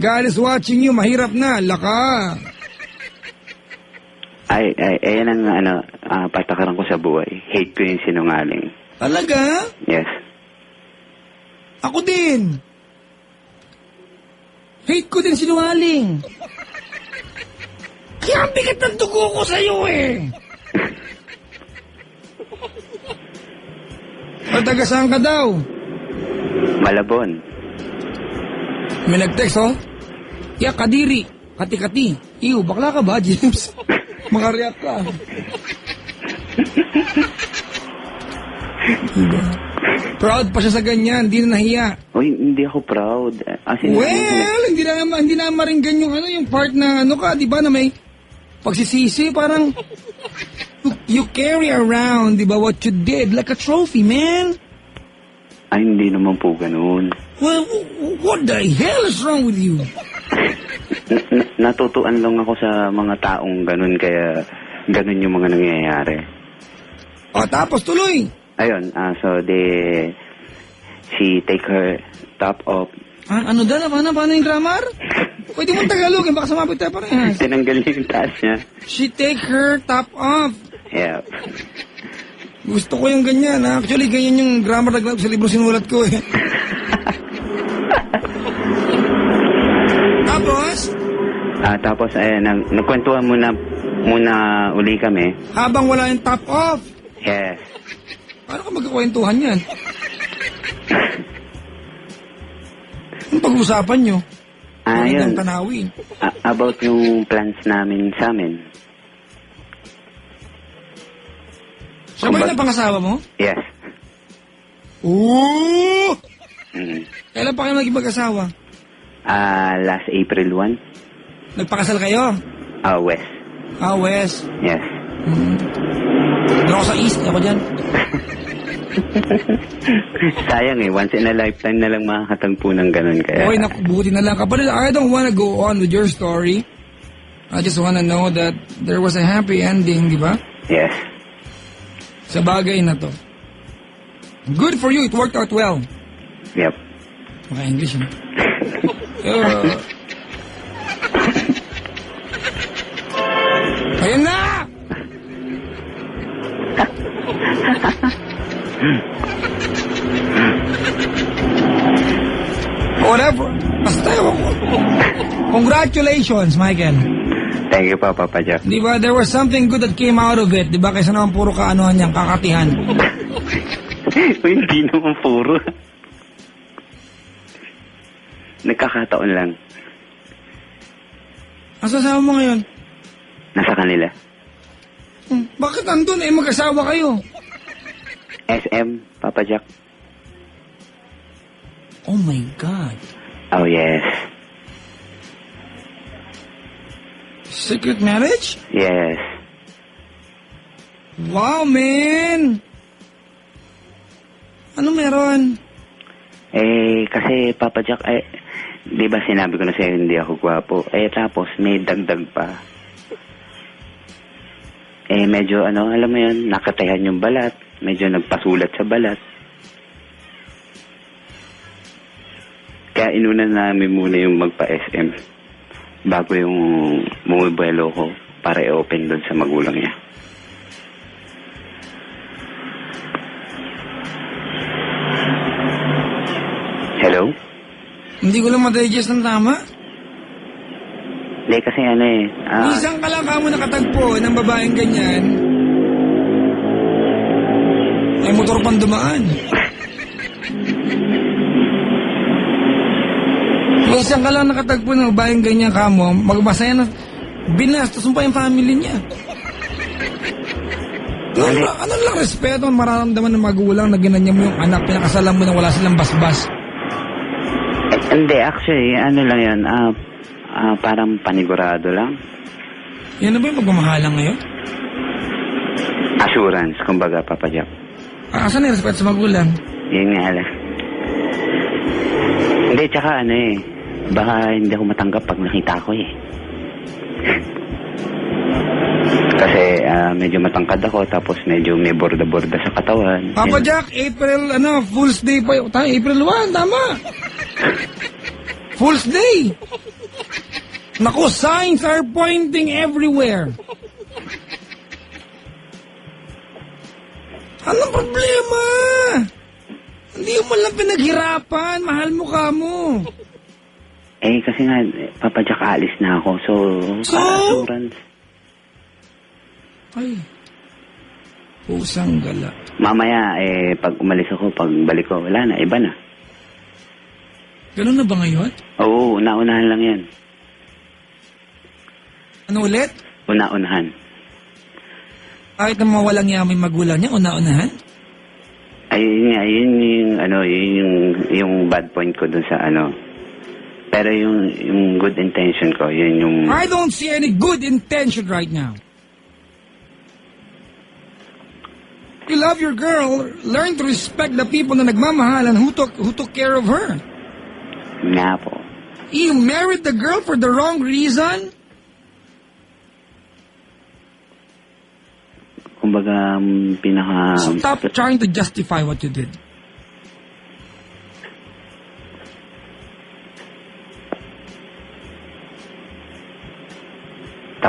God is watching you. Mahirap na. Laka. Ayan ang patakaran ko sa buhay. Hate ko yung sinungaling. Talaga? Yes. Ako din. Hate ko din sinungaling. Kaya ang bigat ng dugo ko sa'yo eh. O taga saan ka daw? Malabon. May nag-text, oh. Yeah, Kadiri. Kati-kati. Iyo, bakla ka ba, James? Makareact ka. Diba? Proud pa siya sa ganyan, hindi na nahiya. Uy, hindi ako proud. Well, hindi na maringgan yung part na di ba, na may pagsisisi, parang you carry around, di ba, what you did like a trophy, man. Ay, hindi naman po ganun. Well, what the hell is wrong with you? natutuan lang ako sa mga taong ganun, kaya ganun yung mga nangyayari. O, tapos tuloy. Ayun, she take her top off. Ano daw? Paano yung grammar? Pwede mo Tagalogin, baka sumabit tayo parehas. Tinanggal niya yung taas niya. She take her top off. Yeah. Gusto ko yung ganyan. Actually, ganyan yung grammar na sa libro sinulat ko eh. Tapos? Tapos, nagkwentuhan muna uli kami. Habang wala yung top off. Yes. Paano ka magkakwentuhan yan? Anong pag-uusapan nyo? Yun. Ang tanawin. About yung plans namin sa amin. Siya ba yung pangasawa mo? Yes. Oo! Mm. Kailan pa kayo naging mag-asawa? Last April 1. Nagpakasal kayo? West. West. Yes. Doon ako sa East, ako dyan. Sayang once in a lifetime na lang makakatagpo ng ganun, kaya... Okay, buti na lang. Kapatid, I don't wanna go on with your story. I just wanna know that there was a happy ending, di ba? Yes. Sa bagay na to. Good for you, it worked out well. Yep. Maka-English, ha? Ayan na! Whatever. Basta congratulations, Michael. Thank you pa, Papa Jack. Di ba, there was something good that came out of it. Di ba, kaysa naman puro kaanohan niyang kakatihan. Hindi naman puro. Nagkakataon lang. Asasama mo ngayon? Nasa kanila. Bakit andun eh, mag-asawa kayo? SM, Papa Jack. Oh my God. Oh, yes. Secret marriage? Yes. Wow, man! Ano meron? Kasi Papa Jack, di ba sinabi ko na sa'yo hindi ako gwapo? Tapos may dagdag pa. Medyo alam mo yun, nakatayan yung balat. Medyo nagpasulat sa balat. Kaya inuna namin muna yung magpa-SM bago yung bumubuelo ko para i-open doon sa magulang niya. Hello? Hindi ko lang ma-digest ng tama. Hindi kasi Isang ka lang ka mo nakatagpo ng babaeng ganyan. Ay motor pang dumaan. Isang ka lang nakatagpo ng babaeng ganyan ka mo, magmasaya na, binastos mo pa yung family niya. Ano lang respeto ang mararamdaman ng magulang na ginanyan mo yung anak, pinakasalan mo na wala silang basbas? Hindi, actually, lang yan, parang panigurado lang. Yan na ba yung pagmamahalang ngayon? Assurance, kumbaga, Papa Jack. Asan yung respeto sa magulang? Yun nga lang. Hindi, tsaka baka hindi ako matanggap pag nakita ko Kasi medyo matangkad ako, tapos medyo may borda-borda sa katawan. Papa Jack, April, Fool's Day pa yun. April 1, tama. Fool's Day. Naku, signs are pointing everywhere. Anong problema? Hindi mo lang pinaghirapan. Mahal mo ka mo. Kasi nga, Papa Jack, alis na ako. So? Assurance. Ay. Pusang gala. Mamaya, pag umalis ako, pag balik ko, wala na, iba na. Ganun na ba ngayon? Oo, una-unahan lang yan. Ano ulit? Una-unahan. Kahit na mawalang yaman yung magulang niya, una-unahan? Yun yung bad point ko dun sa Pero yung good intention ko, yun yung... I don't see any good intention right now. You love your girl, learn to respect the people na nagmamahalan who took care of her. Nga po. You married the girl for the wrong reason? Kumbaga, Stop trying to justify what you did.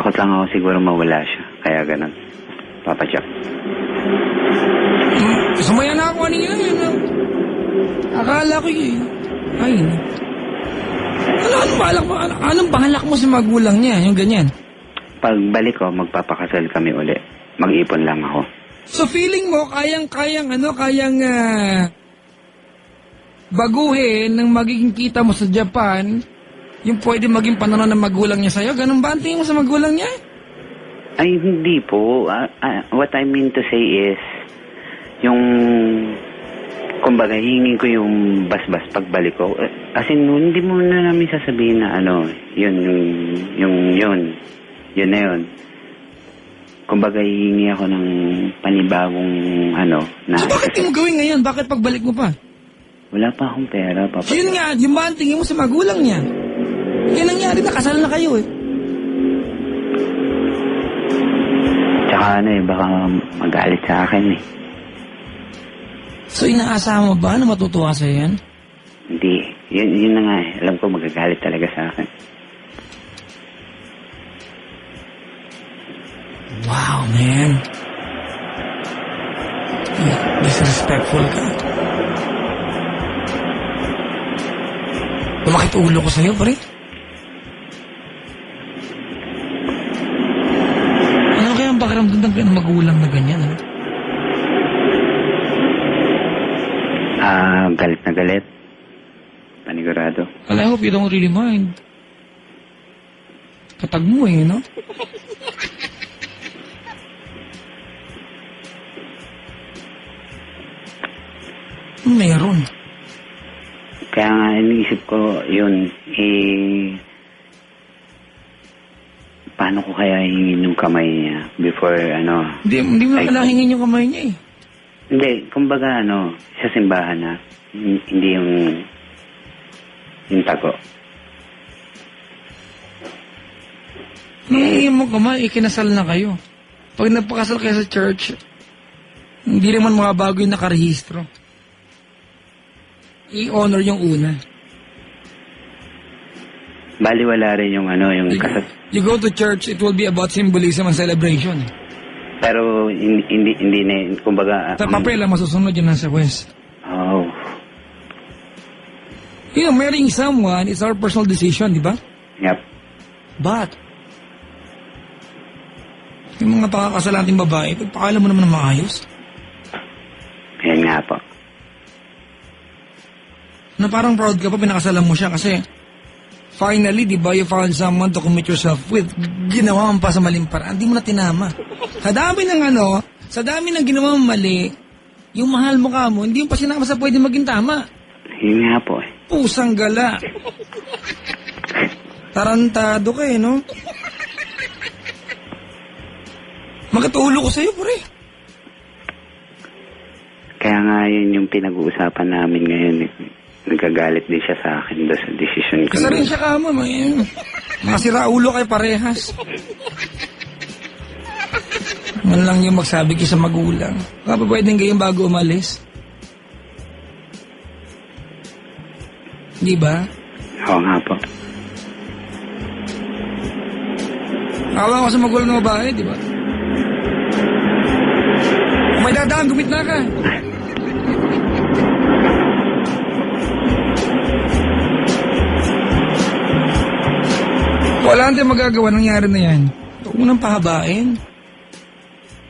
takot lang ako siguro mawala siya. Kaya ganun. Papa Jack. Sumaya na ako kanina yun. Akala ko yun. Ay. Anong balak mo sa magulang niya? Yung ganyan. Pagbalik ko, magpapakasal kami uli. Mag-ipon lang ako. So feeling mo, kayang baguhin ng magiging kita mo sa Japan, yung pwede maging pananaw ng magulang niya sa'yo? Ganun ba ang tingin mo sa magulang niya? Ay, hindi po. What I mean to say is, yung, kumbaga, hingin ko yung basbas pagbalik ko. As in, hindi mo na namin sasabihin na yun na yun. Kumbaga, hihingi ako ng panibagong, na... So bakit di mo gawin ngayon? Bakit pagbalik mo pa? Wala pa akong pera, Papa. So yun nga, yung ba ang tingin mo sa magulang niya? Yan nangyari na, kasal na kayo eh. Tsaka baka magalit sa akin eh. So inaasahan mo ba na matutuwa sa'yo yan? Hindi. Yun na nga eh. Alam ko magagalit talaga sa akin. Wow, man. Disrespectful ka. Lumakit ulo ko sa'yo, pare. Ano kaya ang pakiramdam ng magulang na ganyan, ha? Galit na galit. Panigurado. Well, I hope you don't really mind. Katag mo eh, no? Meron. Kaya nga, iniisip ko, yun, paano ko kaya hingin yung kamay niya before, Hindi mo na hingin yung kamay niya eh. Hindi, kumbaga, sa simbahan na, hindi yung tago. Nung hingin mo kamay, ikinasal na kayo. Pag nagpakasal kayo sa church, hindi naman mababago yung nakarehistro. I-honor yung una. Baliwala rin yung yung kasal. You go to church, it will be about symbolism and celebration. Pero hindi na, kumbaga... Sa papel lang masusunod yun nasa West. Oh. You know, marrying someone is our personal decision, di ba? Yep. But, yung mga pakakasal nating babae, pagpakalam mo naman ng maayos. Yan nga po. Na parang proud ka pa, pinakasalan mo siya kasi finally, di ba, you found someone to commit yourself with. Ginawa mo pa sa maling paraan. Hindi mo na tinama. Sa dami ng ginawa mo mali, yung mahal mo ka mo, hindi mo pa sinama sa pwede maging tama. Yun nga po eh. Pusang gala. Tarantado ka eh, no? Magkatulo ko sa'yo, pare. Kaya nga yun yung pinag-uusapan namin ngayon eh. Nagagalit din siya sa akin doon sa decision ko. Kasi rin siya ka mo, mga siraulo kayo parehas. Man lang yung magsabi kayo sa magulang. Baka pwedeng kayo bago umalis. Di ba? Oo nga po. Awa ko sa magulang ng babae, di ba? Kung may dadaan, gumit na ka. Wala natin magagawa, nangyari na yan. Huwag mo nang pahabain.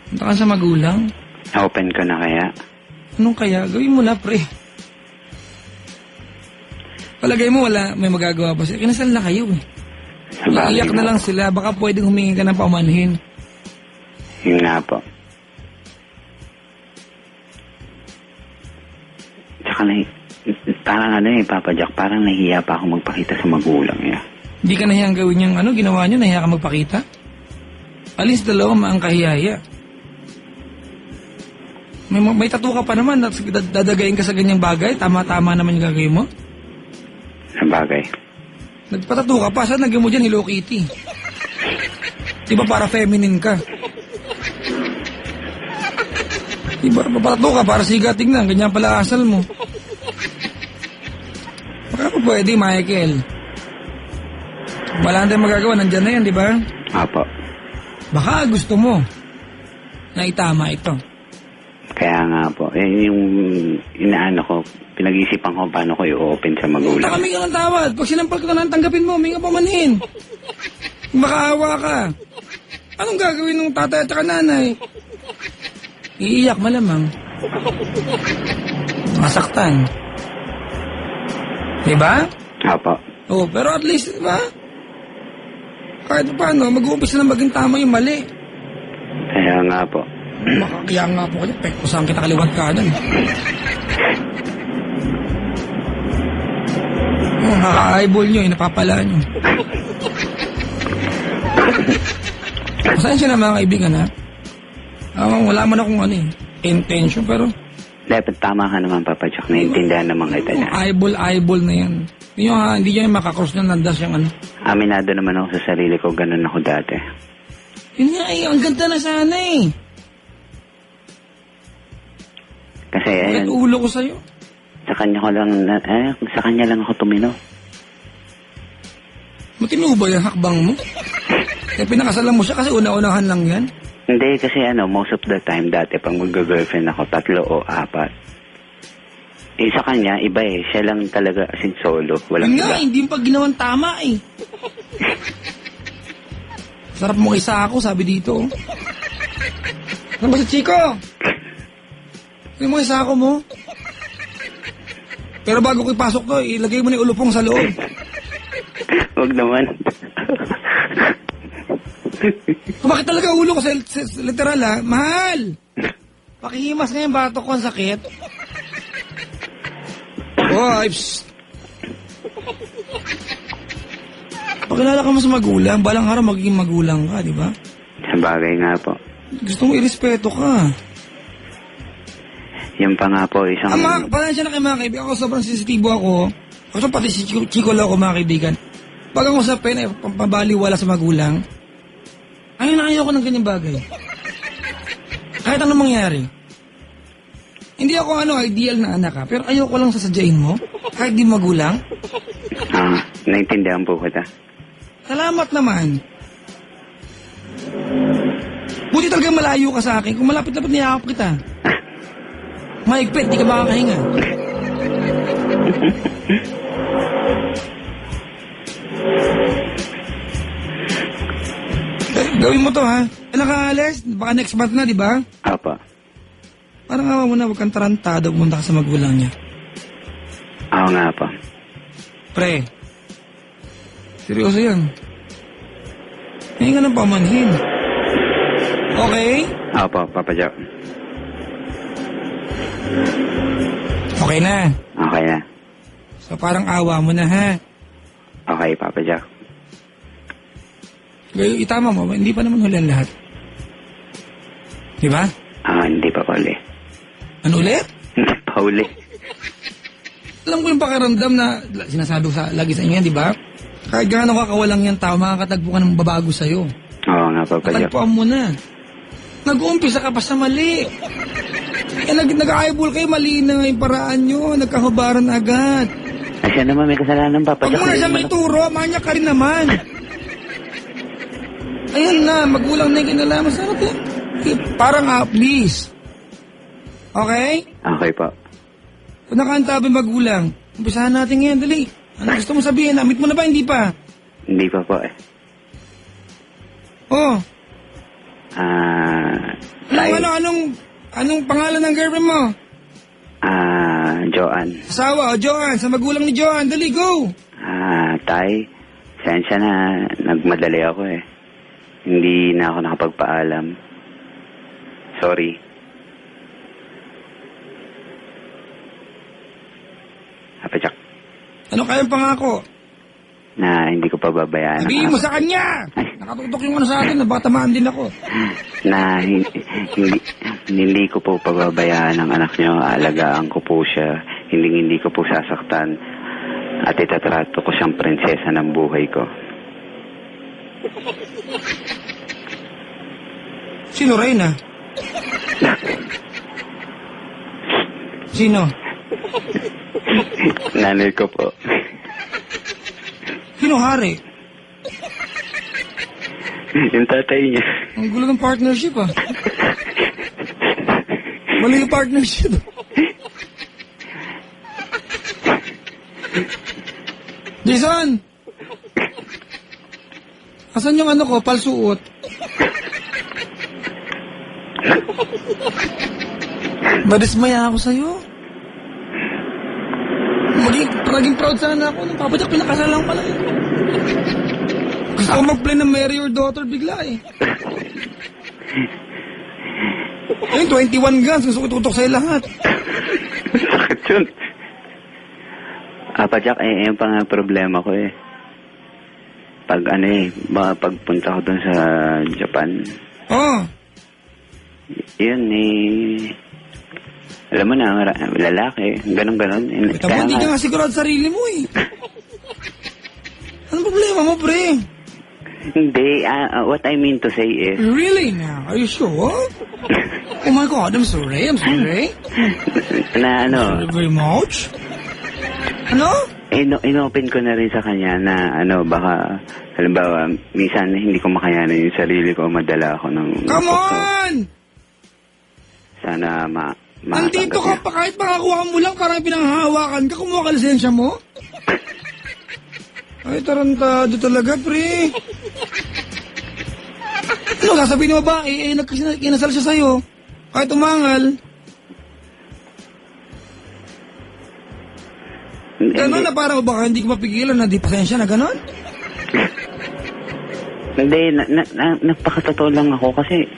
Punta ka sa magulang. Open ko na kaya? Anong kaya? Gawin mo na, pre. Palagay mo, wala, may magagawa pa sila. Kinasal na kayo eh. Iiyak na lang sila. Baka pwedeng humingi ka ng paumanhin. Yun nga po. Tsaka parang Papa Jack, parang nahiya pa ako magpakita sa magulang niya. Hindi ka nahiyang gawin yung ginawa niyo, nahiya ka magpakita? Alis dalawa ang kahiyaya. May tattoo ka pa naman, dadagayin ka sa ganyang bagay, tama-tama naman yung gagawin mo? Sa bagay. Nagpatato ka pa, saan nagyan mo dyan Hello Kitty? Di ba para feminine ka? Di ba papatato ka para siga tignan, ganyan pala asal mo. Baka pa pwede, Michael. Wala tayong magagawa, nandyan na yan, di ba? Apo. Baka gusto mo na itama ito. Kaya nga po, yung inaano ko, pinag-iisipan ko paano ko i-open sa magulang. Baka may ka ng tawad. Pag sinampal ko na tanggapin mo, may nga pamanhin. Makaawa ka. Anong gagawin ng tatay at saka nanay? Iiyak malamang. Masaktan. Diba? Apo. Oh, pero at least, diba? Kahit paano, mag-uumpisa na maging tama yung mali. Kaya nga po. Makakaya nga po kayo, pek ko saan kita kaliwat ka doon. Oh, nakaka-eyeball nyo, napapala nyo. Saan siya na mga kaibigan, ha? Wala man akong intention, pero... Dapat tama ka naman, Papa Jack. Naiintindihan naman kita niya. Eyeball na yan. Hindi nyo yung makakross na nandas yung Aminado naman ako sa sarili ko, ganun ako dati. Yun nga ang ganda na sana Kasi Bakit ayun, ulo ko sa'yo? sa kanya lang ako tumino. Matino ba yung hakbang mo? Kaya pinakasalan mo siya kasi una-unahan lang yan. Hindi, kasi most of the time dati pag mag-girlfriend ako, 3 o 4. Sa kanya, iba siya lang talaga as in solo. Walang Yun nga, iba. hindi mo pa ginawang tama Sarap mo isa ako, sabi dito. Ano ba si Chico? Ano mo isa ako mo? Pero bago ko ipasok to, ilagay mo na yung ulupong sa loob. Huwag naman. Bakit talaga ulo ko sa literal Mahal! Pakihimas ngayon, batok ko ang sakit. Psst. Pakilala ka mo sa magulang, balang araw magiging magulang ka, di ba? Sa bagay nga po. Gusto mo irespeto ka. Yung pa nga po, isang... Pasensya na kayo mga kaibigan. Ako sobrang sensitibo ako. Ako pati si Chico lang ako mga kaibigan. Pag ang usapin pampabaliwala sa magulang, ayaw ko ng ganyang bagay. Kahit anong mangyari. Hindi ako ideal na anak ka, pero ayaw ko lang sasadyain mo. Kahit di magulang. Naintindihan po kita. Salamat naman. Buti talaga malayo ka sa akin. Kung malapit-lapit niyakap kita. Maigpit, di ka makakahinga. Gawin mo to ha. Kailan ka alis? Baka next month na, di ba? Apa. Parang awa mo na, huwag kang tarantado, pumunta ka sa magulang niya. Oo nga po. Pre, seryoso yan. Ngayon ka ng pamanhin. Okay? Opo, Papa Jack. Okay na. Okay na. So parang awa mo na ha. Okay, Papa Jack. Gaya, itama mo, hindi pa naman huli ang lahat. Di ba? Hindi pa pa uli. Ano ulit? Hindi pa uli. Alam ko yung pakiramdam na sinasabi ko lagi sa inyo yan, di ba? Kahit gaano kakawalang yan tao, makakatagpo ka ng babago sa'yo. Oo nga, Papa Jack. Tagpuan mo na. Nag-uumpisa ka pa sa mali. Nag-eyeball kayo, mali na yung paraan nyo. Nagkahubaran agad. Ay, siya naman may kasalanan, Papa Pag Jack. mo na siya may turo, manyak ka rin naman. Ayan na, magulang na yung kinalaman sa atin. Parang please. Okay? Okay po. Kung nakaantabi magulang, umpisahan natin ngayon, dali. Ano gusto mo sabihin? Namit mo na ba? Hindi pa? Hindi pa po eh. Oh. Tay. Anong pangalan ng girlfriend mo? Joanne. Asawa, Joanne, sa magulang ni Joanne, dali, go! Tay, sensya na, nagmadali ako eh. Hindi na ako nakapagpaalam. Sorry. Papa Jack, Ano kayang pangako? na hindi ko pababayaan. Sabihin mo sa kanya! Nakatutok yung sa akin, baka tamaan din ako. Na hindi ko po pababayaan ang anak niyo. Aalagaan ko po siya. Hindi ko po sasaktan. At itatrato ko siyang prinsesa ng buhay ko. Sino, Reyna? Sino? Nanay ko po. Sino, Hari? Yung tatay niya. Ang gulo ng partnership, ah. Mali yung partnership. Jason! Asan yung ano ko, palsuot? Madismaya ako sa'yo. Maging proud sana ako. Nung papadyak, pinakasalan ko lang. Gusto ko mag-play ng marry your daughter bigla eh. Ayun, 21 guns. Gusto ko itutok sa'yo lahat. Sakit yun. Jack, yung pa nga problema ko eh. Pag baka pagpunta ko dun sa Japan, Oh, yun alam mo na, lalaki, ganon-ganon. tama, hindi ka nga sigurado sa sarili mo eh. Anong problema mo, pre? Hindi, what I mean to say is, Really now? Are you sure? Oh my God, I'm sorry. na Sorry very much. Ano? inopen ko na rin sa kanya na baka, halimbawa, minsan hindi ko makayanan yung sarili ko, madala ako ng... Come on! Sana Nandito ka pa, kahit makakuha mo lang, parang pinanghahawakan ka, kumuha ka lisensya mo? Ay, tarantado talaga, pre. Ano, sasabihin mo ba, kinasal siya sa'yo. Kahit umangal. Ganon na parang baka hindi ko mapigilan na di pasensya na ganon? Hindi, nagpakatotoo lang ako kasi,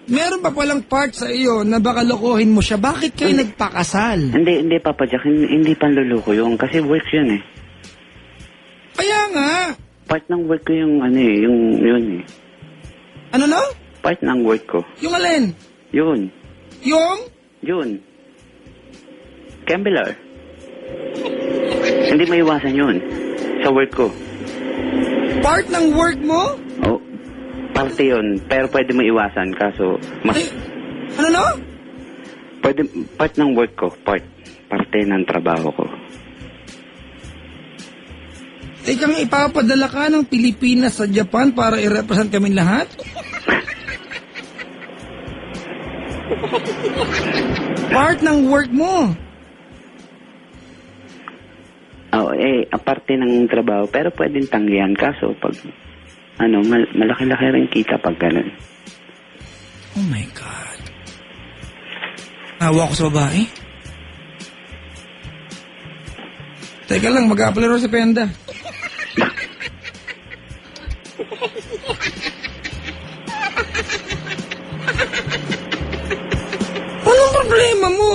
meron pa palang part sa iyo na baka lokohin mo siya. Bakit kayo nagpakasal? Hindi, Papa Jack, hindi panluloko yun, kasi work yun eh. Kaya nga. Part ng work ko yung yun eh. Ano no? Part ng work ko. Yung alin? Yun. Yung? Gambler. Hindi maiwasan yun. Sa work ko. Part ng work mo? Oh, parte yun. Pero pwede maiwasan. Kaso, Ay, ano no? pwede, part ng work ko. Parte ng trabaho ko. Teka nga, ipapadala ka ng Pilipinas sa Japan para i-represent kami lahat? Part ng work mo. Aparte ng trabaho, pero pwedeng tanggihan. Kaso, pag, malaki-laki rin kita pag ganun. Oh my God. Awa ko sa babae? Teka lang, mag-a-apply si Penda. Anong problema mo?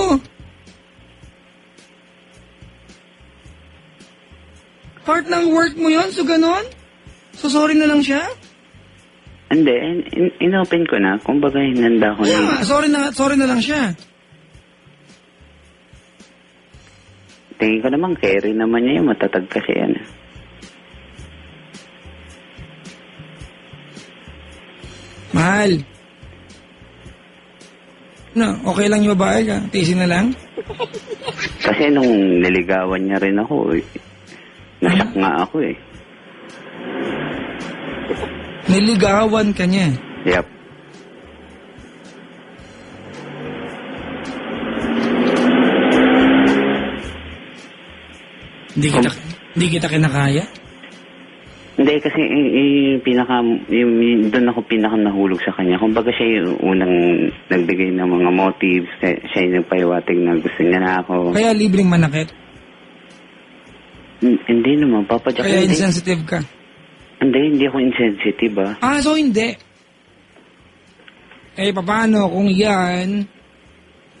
Part ng work mo yon, so ganon? So sorry na lang siya? Hindi, inopen ko na. Kumbaga, hinanda ko Kaya na. nga, sorry na lang siya. Tingin ko naman, carry naman niya yung matatag kasi yan. Mahal. No, okay lang yung babae ka? Tiisin na lang? Kasi nung niligawan niya rin ako, nasak nga ako eh. Niligawan ka niya. Yep. Hindi kita kinakaya? Hindi, kasi doon ako pinaka nahulog sa kanya. Kumbaga siya yung unang nagbigay ng mga motives. Siya yung pahiwatig na gusto niya na ako. Kaya libreng manakit? Hindi naman, Papa Jack. Kaya hindi. insensitive ka? Hindi ako insensitive ah. So hindi. Paano kung yan,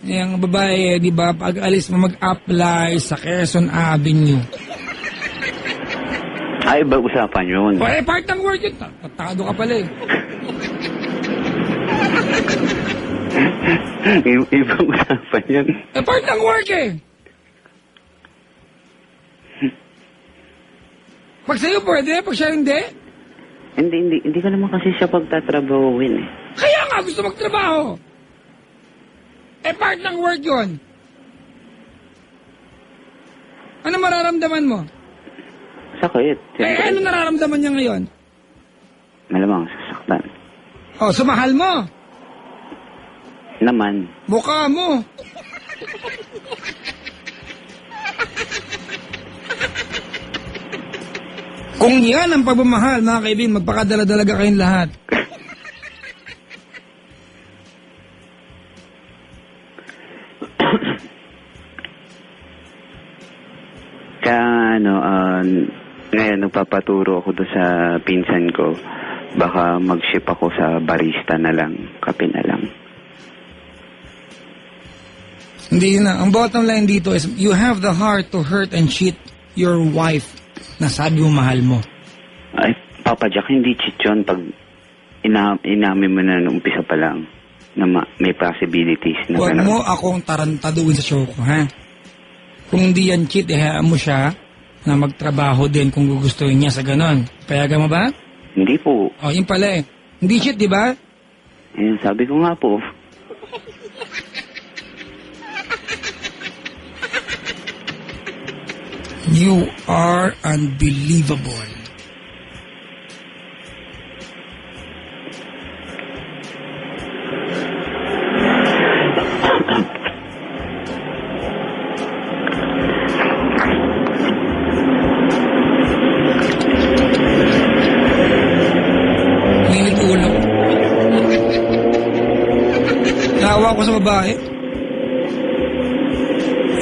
yung babae, di ba, pag alis mo mag-apply sa Quezon Avenue. Ay, iba usapan yun. Part ng work yun. Tatado ka pala eh. Iba usapan yun. Part ng work eh. Pag sa'yo pwede, pag siya hindi. Hindi ko naman kasi siya pagtatrabahuin eh. Kaya nga gusto magtrabaho. Part ng work yun. Ano mararamdaman mo? Sakit. Ano nararamdaman niya ngayon? Malamang sasaktan. Sumahal mo. Naman. Mukha mo. Kung yan ang pagmamahal, mga kaibigan, magpakadala-dalaga kayong lahat. Kaya ngayon nagpapaturo ako doon sa pinsan ko. Baka mag-ship ako sa barista na lang, kape na lang. Hindi na. Ang bottom line dito is, you have the heart to hurt and cheat your wife na sabi mo mahal mo. Ay, Papa Jack, hindi cheat yun pag inamin mo na nung umpisa pa lang na may possibilities na Huwag gano'n. mo akong tarantaduin sa show ko, ha? Kung hindi yan cheat, hayaan mo siya na magtrabaho din kung gugustuhin niya sa ganon. Payagan mo ba? Hindi po. Yun pala eh. Hindi cheat, di ba? Sabi ko nga po. You are unbelievable. Ninit ulo. Naawa ko sa babae.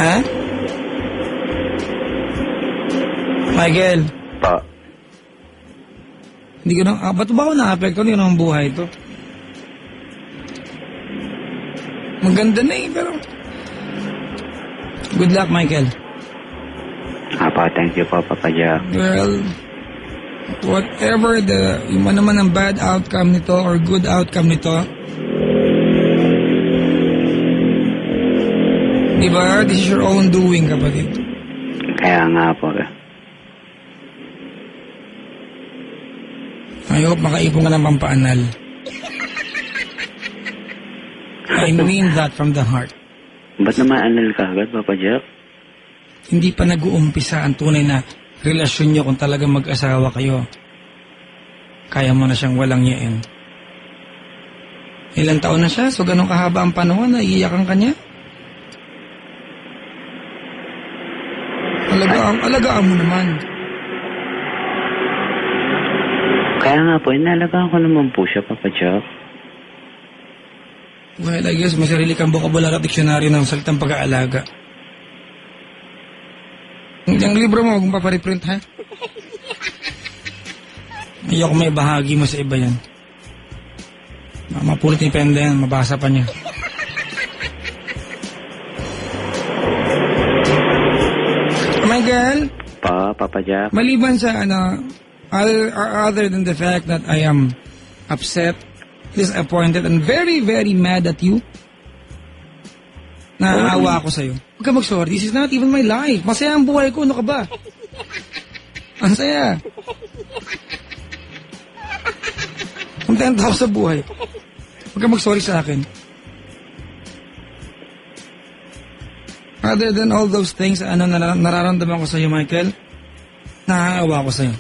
Ha? Michael, Pa. hindi ko na, ba't ba ako na-apekto? Hindi ko naman buhay ito. Maganda na eh, pero... Good luck, Michael. Thank you po, Papa Jack. Well, whatever yung naman ang bad outcome nito or good outcome nito, di ba? This is your own doing, kapatid. Kaya nga po. I hope makaipon ka ng pampaanal. I mean that from the heart. Ba't naman anal ka agad, Papa Jack? Hindi pa nag-uumpisa ang tunay na relasyon nyo kung talagang mag-asawa kayo. Kaya mo na siyang walang yain. Ilang taon na siya, so ganun kahaba ang panahon na iiyakan ka niya? Alagaan mo naman. Kaya nga po, inalagaan ko naman po siya, Papa Jack. Well, I guess may sarili kang bokabular at diksyonaryo ng salitang pag-aalaga. Yung libro mo, kung papariprint, ha? Ayoko may bahagi mo sa iba yan. Mapulot ni Penda yan, mabasa pa niya. Michael? Papa Jack. Maliban sa other than the fact that I am upset, disappointed, and very, very mad at you, naaawa ako sa'yo. Huwag ka mag-sorry, this is not even my life. Masaya ang buhay ko, ano ka ba? Ang saya. Kontento ako sa buhay. Huwag ka mag-sorry sa akin. Other than all those things, nararamdaman ko sa'yo, Michael, naaawa ko sa'yo.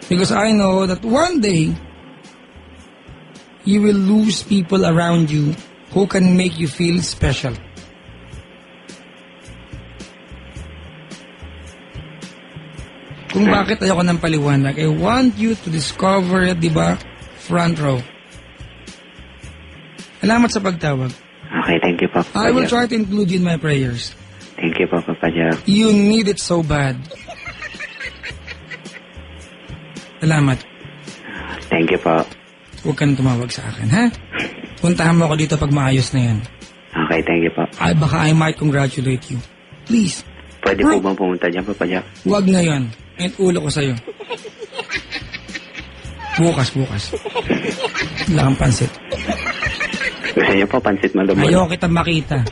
Because I know that one day, you will lose people around you who can make you feel special. Kung bakit ayoko ng paliwanag, I want you to discover it, di ba? Front row. Salamat sa pagtawag. Okay, thank you, Papa I will Jack. try to include you in my prayers. Thank you, Papa Jack. You need it so bad. Salamat. Thank you, po. Huwag kang tumawag sa akin, ha? Puntahan mo ako dito pag maayos na yan. Okay, thank you, po. Baka I might congratulate you. Please. Pwede po bang pumunta dyan, Papa Jack? Huwag ngayon. And ulo ko sa'yo. Bukas. Wala kang pansit. Gusto niyo po, pansit malumon? Ayaw kita makita.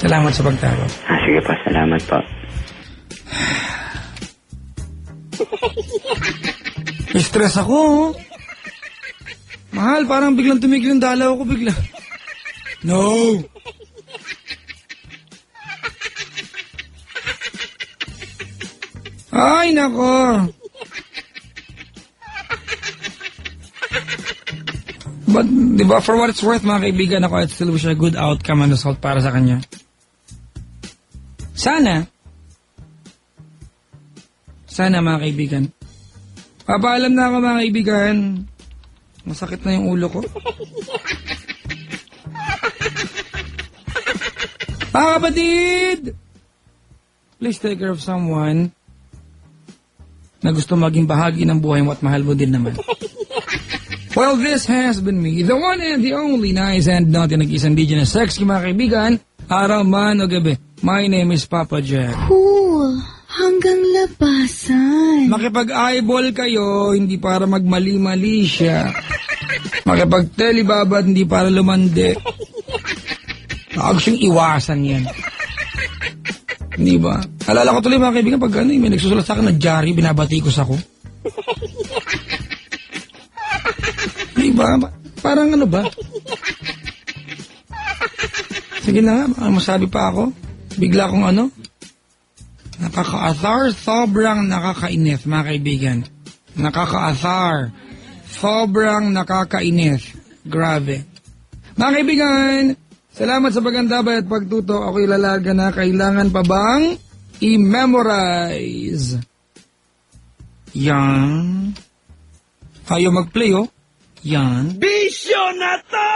Salamat sa pagtawag. Sige po, salamat po. Stress ako, oh. Mahal, parang biglang tumigil yung dalaw ko bigla. No! Ay, nako! But, di ba, for what it's worth, mga kaibigan, ako, I still wish a good outcome and result para sa kanya. Sana, mga kaibigan. Papaalam na ako, mga kaibigan. Masakit na yung ulo ko. Mga kapatid! Please take care of someone na gusto maging bahagi ng buhay mo at mahal mo din naman. Well, this has been me, the one and the only nice and naughty nag-isang DJ na sexy, mga kaibigan. Araw man o gabi, my name is Papa Jack. Hanggang labasan. Makipag-eyeball kayo, hindi para magmali-mali siya. Makipag-telebabad, hindi para lumande. Huwag siyang iwasan yan. Hindi ba? Alala ko tuloy, mga kaibigan, pag ano, may nagsusulat sa akin na diary, binabatikos ako. Di ba? Parang ano ba? Sige na nga, masabi pa ako. Bigla akong ano? Nakaka-athar, sobrang nakakainis, mga kaibigan. Nakaka-athar, sobrang nakakainis. Grabe. Mga kaibigan, salamat sa pagandabay at pagtuto. Ako'y lalaga na kailangan pa bang i-memorize? Yan. Ayaw mag-play, oh. Yan. Bisyo na to!